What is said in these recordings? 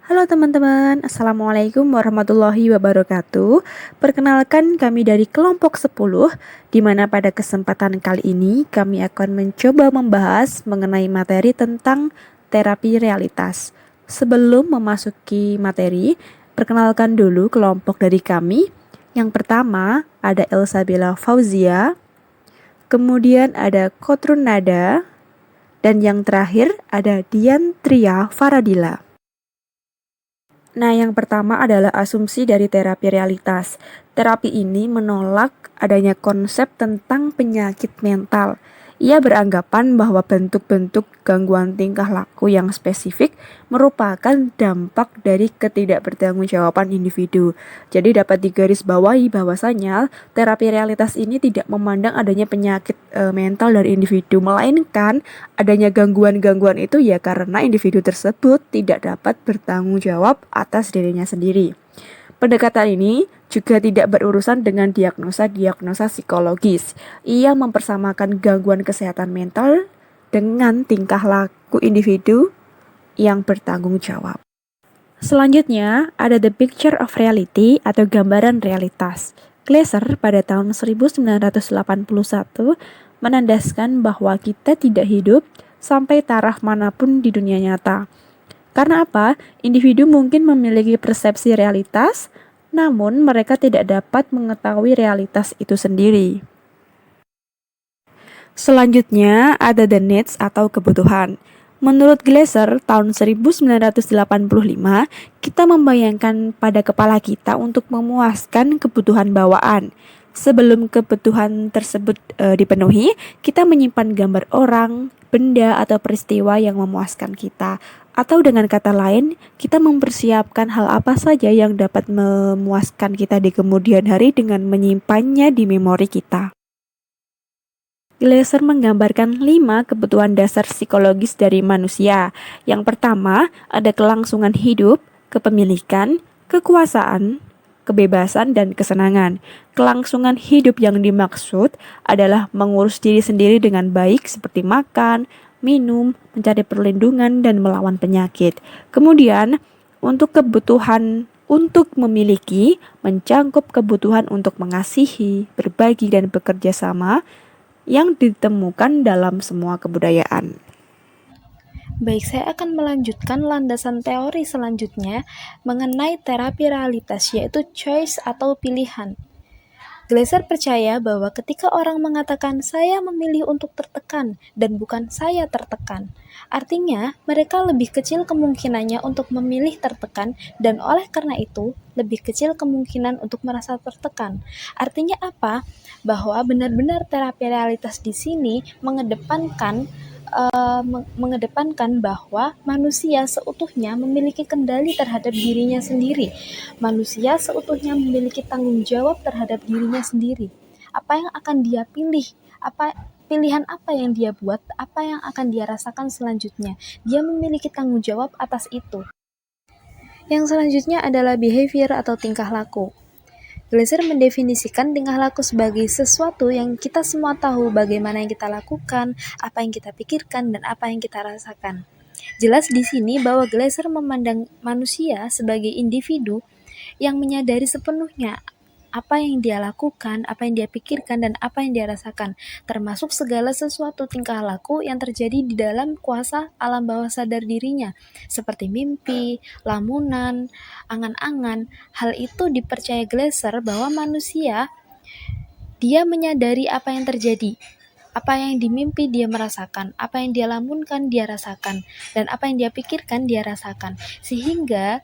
Halo teman-teman, Assalamualaikum warahmatullahi wabarakatuh. Perkenalkan kami dari kelompok 10, di mana pada kesempatan kali ini kami akan mencoba membahas mengenai materi tentang terapi realitas. Sebelum memasuki materi, perkenalkan dulu kelompok dari kami. Yang pertama ada Elsabella Fauzia, kemudian ada Kotrun Nada, dan yang terakhir ada Diantria Faradila. Nah, yang pertama adalah asumsi dari terapi realitas. Terapi ini menolak adanya konsep tentang penyakit mental. Ia beranggapan bahwa bentuk-bentuk gangguan tingkah laku yang spesifik merupakan dampak dari ketidakbertanggungjawaban individu. Jadi dapat digarisbawahi bahwasanya terapi realitas ini tidak memandang adanya penyakit mental dari individu, melainkan adanya gangguan-gangguan itu ya karena individu tersebut tidak dapat bertanggung jawab atas dirinya sendiri. Pendekatan ini juga tidak berurusan dengan diagnosa-diagnosa psikologis. Ia mempersamakan gangguan kesehatan mental dengan tingkah laku individu yang bertanggung jawab. Selanjutnya, ada The Picture of Reality atau gambaran realitas. Glasser pada tahun 1981 menandaskan bahwa kita tidak hidup sampai taraf manapun di dunia nyata. Karena apa? Individu mungkin memiliki persepsi realitas, namun mereka tidak dapat mengetahui realitas itu sendiri. Selanjutnya ada the needs atau kebutuhan. Menurut Glasser, tahun 1985, kita membayangkan pada kepala kita untuk memuaskan kebutuhan bawaan. Sebelum kebutuhan tersebut dipenuhi, kita menyimpan gambar orang, benda, atau peristiwa yang memuaskan kita. Atau dengan kata lain, kita mempersiapkan hal apa saja yang dapat memuaskan kita di kemudian hari dengan menyimpannya di memori kita. Glasser menggambarkan 5 kebutuhan dasar psikologis dari manusia. Yang pertama, ada kelangsungan hidup, kepemilikan, kekuasaan, kebebasan, dan kesenangan. Kelangsungan hidup yang dimaksud adalah mengurus diri sendiri dengan baik seperti makan, minum, mencari perlindungan, dan melawan penyakit. Kemudian, untuk kebutuhan untuk memiliki mencangkup kebutuhan untuk mengasihi, berbagi, dan bekerja sama yang ditemukan dalam semua kebudayaan. Baik, saya akan melanjutkan landasan teori selanjutnya mengenai terapi realitas, yaitu choice atau pilihan. Glasser percaya bahwa ketika orang mengatakan saya memilih untuk tertekan dan bukan saya tertekan, artinya mereka lebih kecil kemungkinannya untuk memilih tertekan dan oleh karena itu lebih kecil kemungkinan untuk merasa tertekan. Artinya apa? Bahwa benar-benar terapi realitas di sini mengedepankan bahwa manusia seutuhnya memiliki kendali terhadap dirinya sendiri. Manusia seutuhnya memiliki tanggung jawab terhadap dirinya sendiri. Apa yang akan dia pilih? Pilihan apa yang dia buat? Apa yang akan dia rasakan selanjutnya? Dia memiliki tanggung jawab atas itu. Yang selanjutnya adalah behavior atau tingkah laku. Glasser mendefinisikan tingkah laku sebagai sesuatu yang kita semua tahu bagaimana yang kita lakukan, apa yang kita pikirkan, dan apa yang kita rasakan. Jelas di sini bahwa Glasser memandang manusia sebagai individu yang menyadari sepenuhnya apa yang dia lakukan, apa yang dia pikirkan, dan apa yang dia rasakan, termasuk segala sesuatu tingkah laku yang terjadi di dalam kuasa alam bawah sadar dirinya, seperti mimpi, lamunan, angan-angan. Hal itu dipercaya Glasser bahwa manusia, dia menyadari apa yang terjadi, apa yang dimimpi dia merasakan, apa yang dia lamunkan dia rasakan, dan apa yang dia pikirkan dia rasakan. Sehingga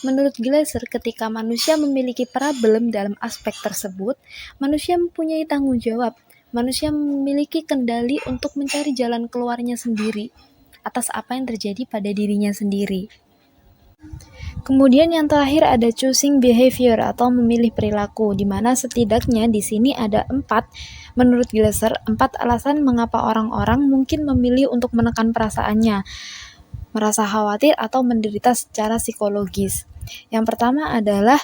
menurut Glasser, ketika manusia memiliki problem dalam aspek tersebut, manusia mempunyai tanggung jawab. Manusia memiliki kendali untuk mencari jalan keluarnya sendiri atas apa yang terjadi pada dirinya sendiri. Kemudian yang terakhir ada choosing behavior atau memilih perilaku, di mana setidaknya di sini ada 4, menurut Glasser, 4 alasan mengapa orang-orang mungkin memilih untuk menekan perasaannya, merasa khawatir atau menderita secara psikologis. Yang pertama adalah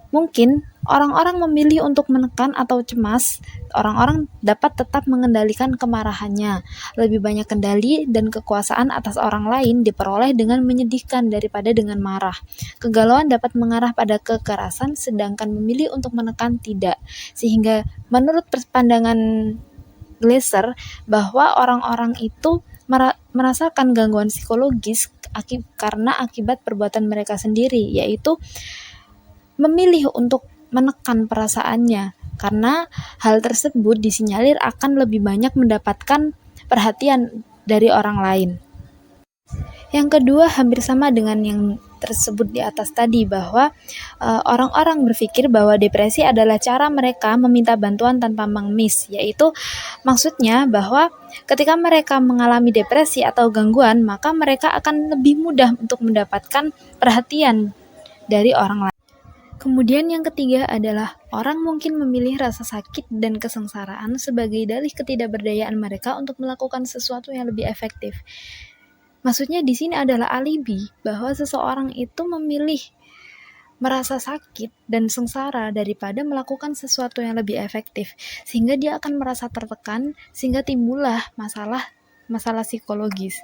Mungkin orang-orang memilih untuk menekan atau cemas, orang-orang dapat tetap mengendalikan kemarahannya. Lebih banyak kendali dan kekuasaan atas orang lain diperoleh dengan menyedihkan daripada dengan marah. Kegalauan dapat mengarah pada kekerasan, sedangkan memilih untuk menekan tidak. Sehingga menurut pandangan Glasser, bahwa orang-orang itu merasakan gangguan psikologis karena akibat perbuatan mereka sendiri, yaitu memilih untuk menekan perasaannya, karena hal tersebut disinyalir akan lebih banyak mendapatkan perhatian dari orang lain. Yang kedua hampir sama dengan yang tersebut di atas tadi, bahwa orang-orang berpikir bahwa depresi adalah cara mereka meminta bantuan tanpa mengemis, yaitu maksudnya bahwa ketika mereka mengalami depresi atau gangguan, maka mereka akan lebih mudah untuk mendapatkan perhatian dari orang lain. Kemudian yang ketiga adalah orang mungkin memilih rasa sakit dan kesengsaraan sebagai dalih ketidakberdayaan mereka untuk melakukan sesuatu yang lebih efektif. Maksudnya di sini adalah alibi bahwa seseorang itu memilih merasa sakit dan sengsara daripada melakukan sesuatu yang lebih efektif, sehingga dia akan merasa tertekan, sehingga timbullah masalah psikologis.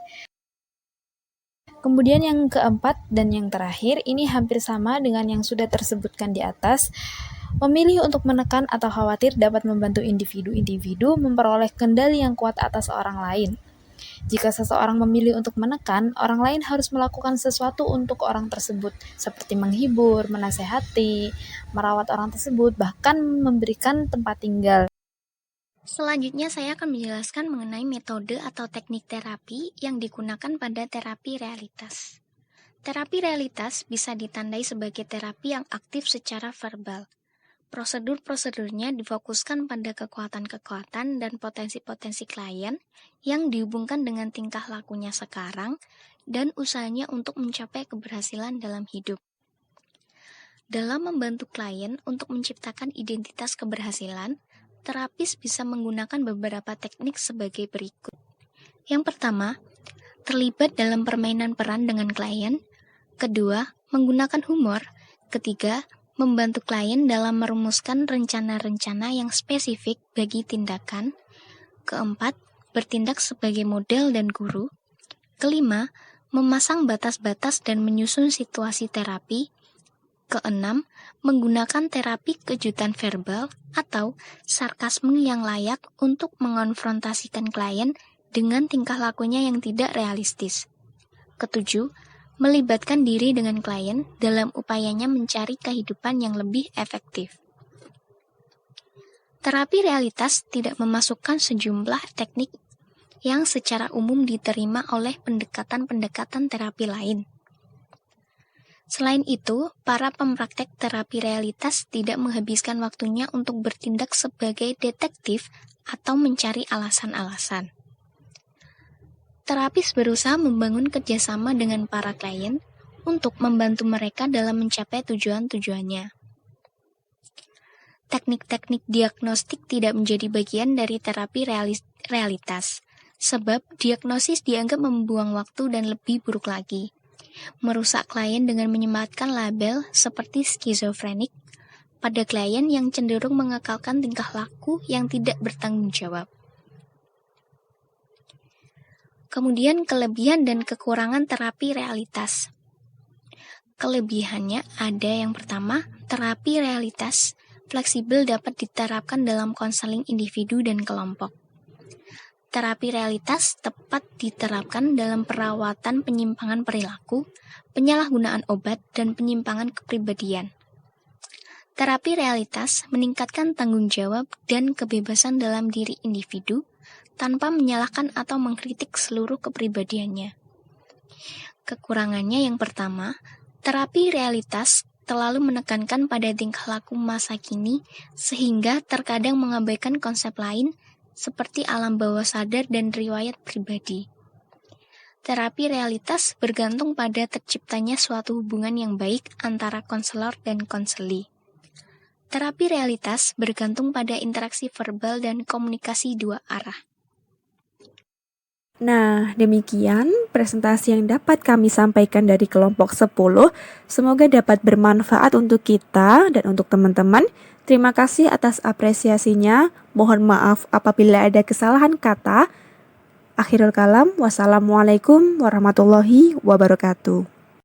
Kemudian yang keempat dan yang terakhir, ini hampir sama dengan yang sudah tersebutkan di atas. Memilih untuk menekan atau khawatir dapat membantu individu-individu memperoleh kendali yang kuat atas orang lain. Jika seseorang memilih untuk menekan, orang lain harus melakukan sesuatu untuk orang tersebut, seperti menghibur, menasehati, merawat orang tersebut, bahkan memberikan tempat tinggal. Selanjutnya saya akan menjelaskan mengenai metode atau teknik terapi yang digunakan pada terapi realitas. Terapi realitas bisa ditandai sebagai terapi yang aktif secara verbal. Prosedur-prosedurnya difokuskan pada kekuatan-kekuatan dan potensi-potensi klien yang dihubungkan dengan tingkah lakunya sekarang dan usahanya untuk mencapai keberhasilan dalam hidup. Dalam membantu klien untuk menciptakan identitas keberhasilan, terapis bisa menggunakan beberapa teknik sebagai berikut. Yang pertama, terlibat dalam permainan peran dengan klien. Kedua, menggunakan humor. Ketiga, membantu klien dalam merumuskan rencana-rencana yang spesifik bagi tindakan. Keempat, bertindak sebagai model dan guru. Kelima, memasang batas-batas dan menyusun situasi terapi. Keenam, menggunakan terapi kejutan verbal atau sarkasme yang layak untuk mengonfrontasikan klien dengan tingkah lakunya yang tidak realistis. Ketujuh, melibatkan diri dengan klien dalam upayanya mencari kehidupan yang lebih efektif. Terapi realitas tidak memasukkan sejumlah teknik yang secara umum diterima oleh pendekatan-pendekatan terapi lain. Selain itu, para pempraktek terapi realitas tidak menghabiskan waktunya untuk bertindak sebagai detektif atau mencari alasan-alasan. Terapis berusaha membangun kerjasama dengan para klien untuk membantu mereka dalam mencapai tujuan-tujuannya. Teknik-teknik diagnostik tidak menjadi bagian dari terapi realitas, sebab diagnosis dianggap membuang waktu dan lebih buruk lagi. Merusak klien dengan menyematkan label seperti skizofrenik pada klien yang cenderung mengekalkan tingkah laku yang tidak bertanggung jawab. Kemudian kelebihan dan kekurangan terapi realitas. Kelebihannya ada yang pertama, terapi realitas fleksibel dapat diterapkan dalam konseling individu dan kelompok. Terapi realitas tepat diterapkan dalam perawatan penyimpangan perilaku, penyalahgunaan obat, dan penyimpangan kepribadian. Terapi realitas meningkatkan tanggung jawab dan kebebasan dalam diri individu tanpa menyalahkan atau mengkritik seluruh kepribadiannya. Kekurangannya yang pertama, terapi realitas terlalu menekankan pada tingkah laku masa kini sehingga terkadang mengabaikan konsep lain seperti alam bawah sadar dan riwayat pribadi. Terapi realitas bergantung pada terciptanya suatu hubungan yang baik antara konselor dan konseli. Terapi realitas bergantung pada interaksi verbal dan komunikasi dua arah. Nah, demikian presentasi yang dapat kami sampaikan dari kelompok 10. Semoga dapat bermanfaat untuk kita dan untuk teman-teman. Terima kasih atas apresiasinya. Mohon maaf apabila ada kesalahan kata. Akhirul kalam, wassalamualaikum warahmatullahi wabarakatuh.